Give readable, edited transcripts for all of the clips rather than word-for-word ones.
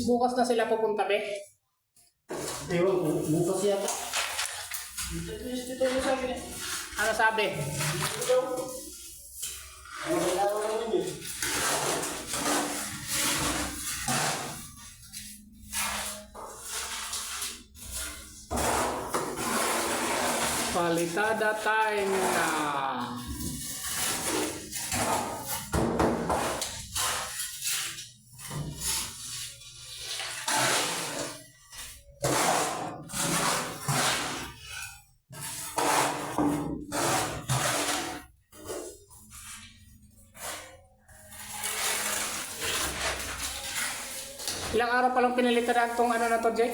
Bukas na sila pupunta, be? Ewan, bukas yata. Dito sabi niya. Ano sabi? Palitada time na. Ilang araw pa lang pinalitan itong ano na to, Jay?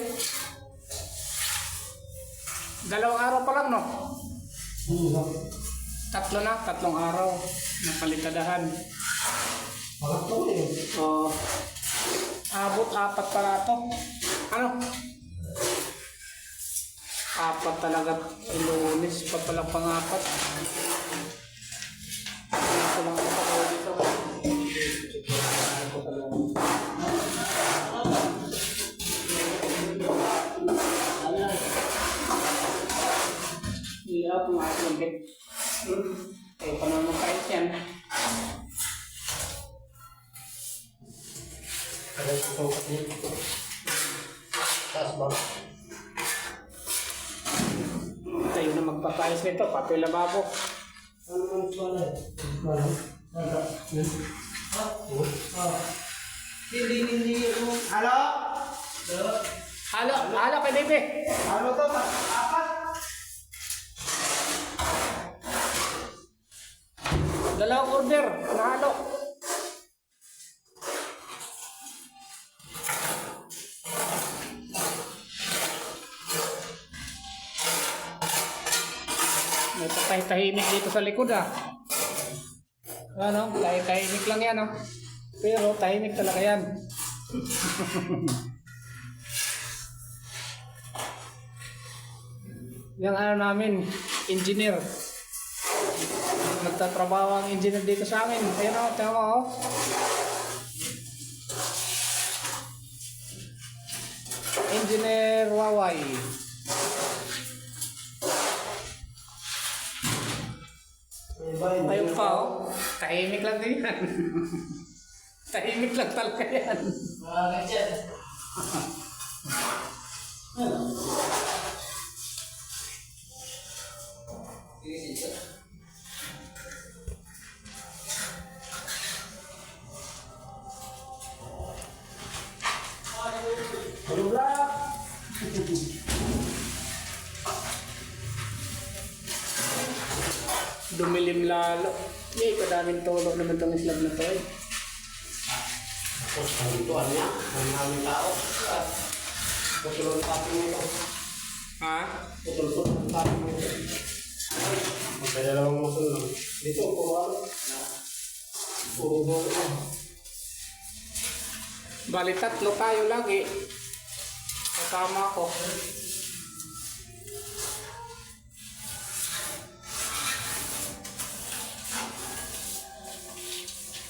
2 araw pa lang, no? 3 na, 3 araw na palitadahan. Oo. Abot 4 pala ito. Ano? 4 talaga. Lunes pa palang pang-4. Ito lang ito ako dito. Iya, pumasok ng bed. Eh, paano mo kahit yan? Ada sukat ni. Tas ba? Tayo na magpapayos nito, pati lababo. Ano man pala? Ano? Ano? Hindi. Halo? Halo kay Bebe. Halo to, apat. 2 order, nahalo. May patay-tahimik dito sa likod, ah. Ano, tahimik lang yan, ah. Pero tahimik talaga yan. Yung ano namin, engineer. Nagtatrabaho ang engineer dito sa amin. Ayan o, tama o. Engineer Waway. Ayun pa o. Tahimik lang din yan. Tahimik lang talaga yan. Bakit yan? Dumilim lalo. May kadaming tulog naman itong slab na to eh. Tapos, ito ano yan? Ang maraming tao. Putulong tapin nito. Ha? Putulong tapin nito. Magkadalawang musul lang. Dito, puro bolo. Bali 3 tayo lagi. Kasama ko.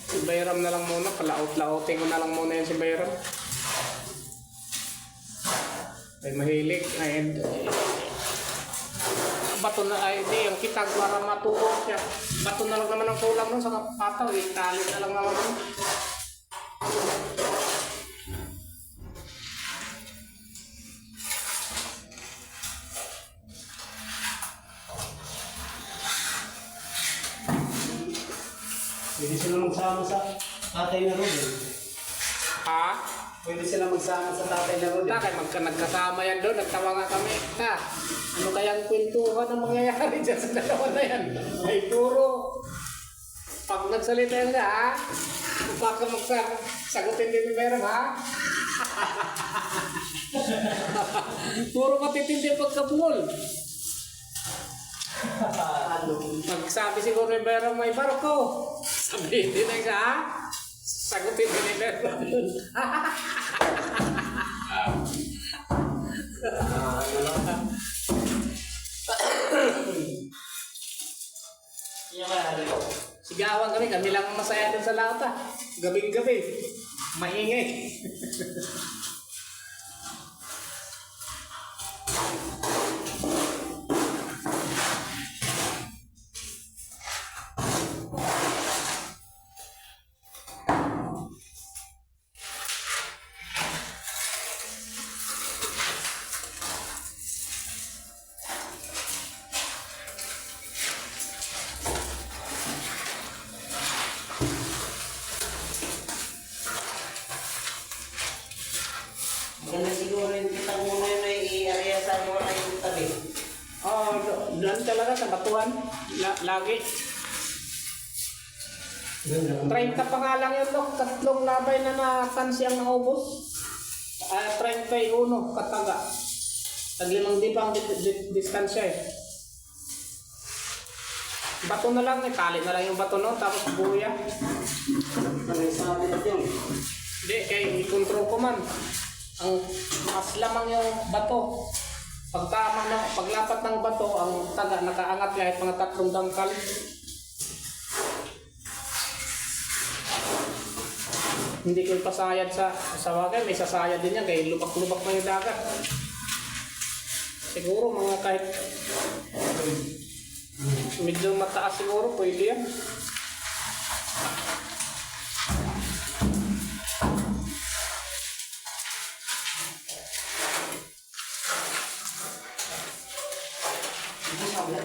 Si Bayram na lang muna. Palaot-laotin ko na lang muna yun si Bayram. Ay mahilig. Ay, bato na ay di. Yung kitag para matulog siya. Bato na lang naman ang kulang nun sa kapataw. Itali na lang naman nun. Pwede sila magsama sa tatay na Rodin. Ha? Pwede sila magsama sa tatay na Rodin. Bakit nagkasama yan doon? Nagtawa nga kami. Ha? Ano kaya ang kwentuhan ang mangyayari dyan sa dalawa na yan? Ay puro. Pag nagsalita yan nga, ha? Baka magsagutin din ni Meron, ha? Puro matitindi ang pagkabungol. Pagsabi siguro ni Meron may barko. Sabihin din na siya, ha? Sagutin din ni Meron. Sigawan kami lang ang masaya doon sa lata. Gabing-gabi. Maingay. Maganda siguro yung kitang muna yun ay i-area sa mga kayong tabi. Oh, doon talaga sa batuan. Lagi. 30 pa nga lang yun, no? Tatlong labay na natansi ang naubos. 31 kataga. Tag-5 di pa ang distansya eh. Bato na lang, tali na lang yung bato no, tapos buya. Ano yung sabi natin yun? Hindi, kaya i-control ko man. Ang mas lamang yung bato. Paglapat ng bato, ang taga nakaangat kahit mga 3 dangkal. Hindi ko ipasayad sa wagay, may sasayad din yan, kaya lubak-lubak na yung dagat. Siguro mga kahit medyo mataas siguro, pwede yan. Ito sabi.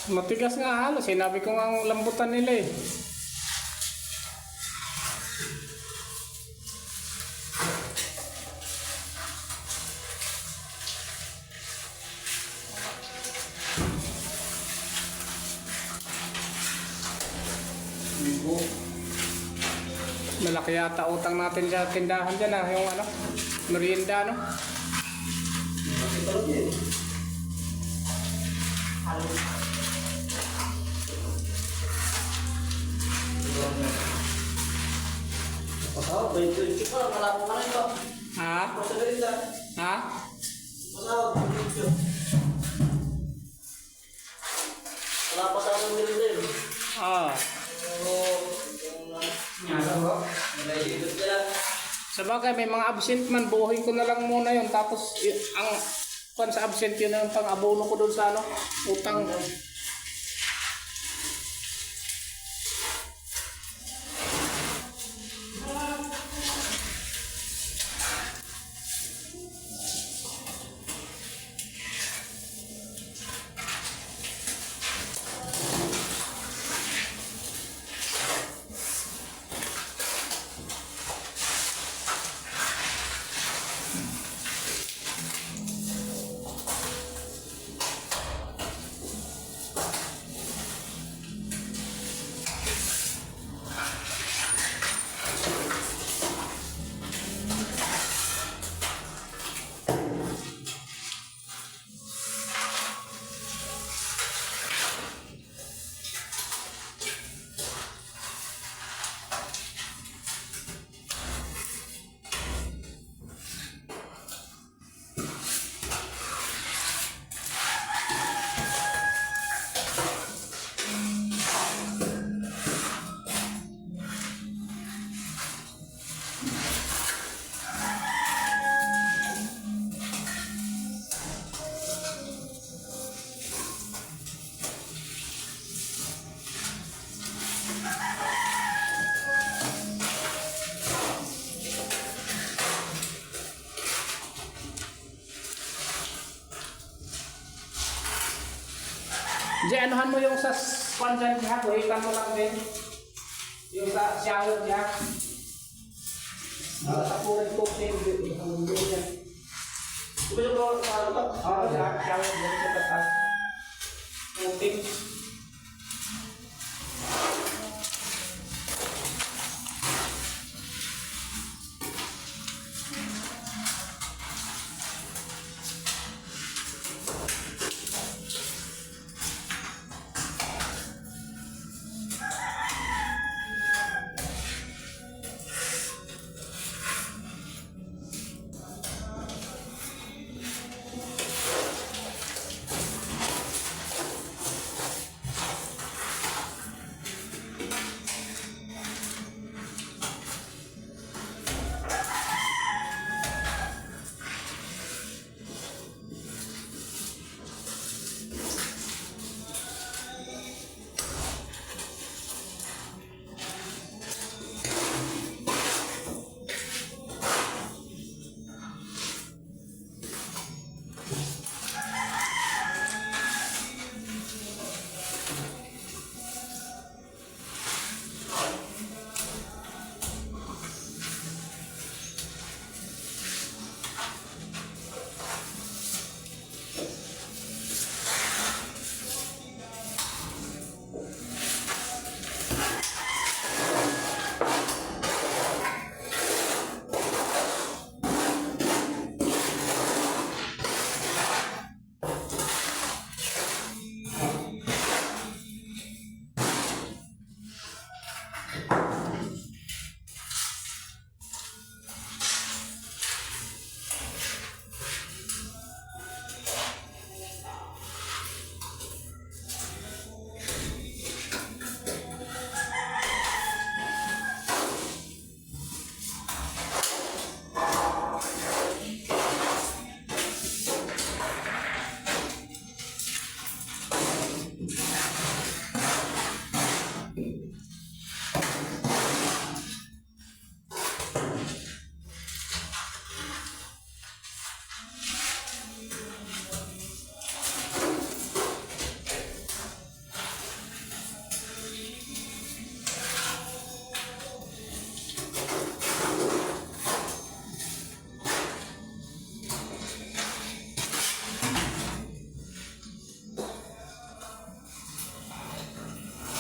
Matigas nga halos, sinabi ko nga ang lambutan nila eh. Malaki yata utang natin sa tindahan dyan yung ano, merienda no? Pasawag, 20 pa, malapit na rin ba? Ha? Pasawag na. Ha? Pasawag, 20. Wala pa sa amin din. Ah. Sa bagay, may mga absent man, buuhin ko na lang muna yun. Tapos, ang pan sa absent yun ang pang-abono ko doon sa ano, utang. Diyan, anuhan mo yung sa kwan dyan, diya. Buhitan mo lang din. Yung sa shower diya. Sa purang cooking. Ang mundo niya. Diba yung mga ano ba? Oo, diya. Shower diya sa tatas. Cooking.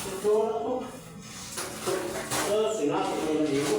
Ito ako. Sinabi ko yung libo.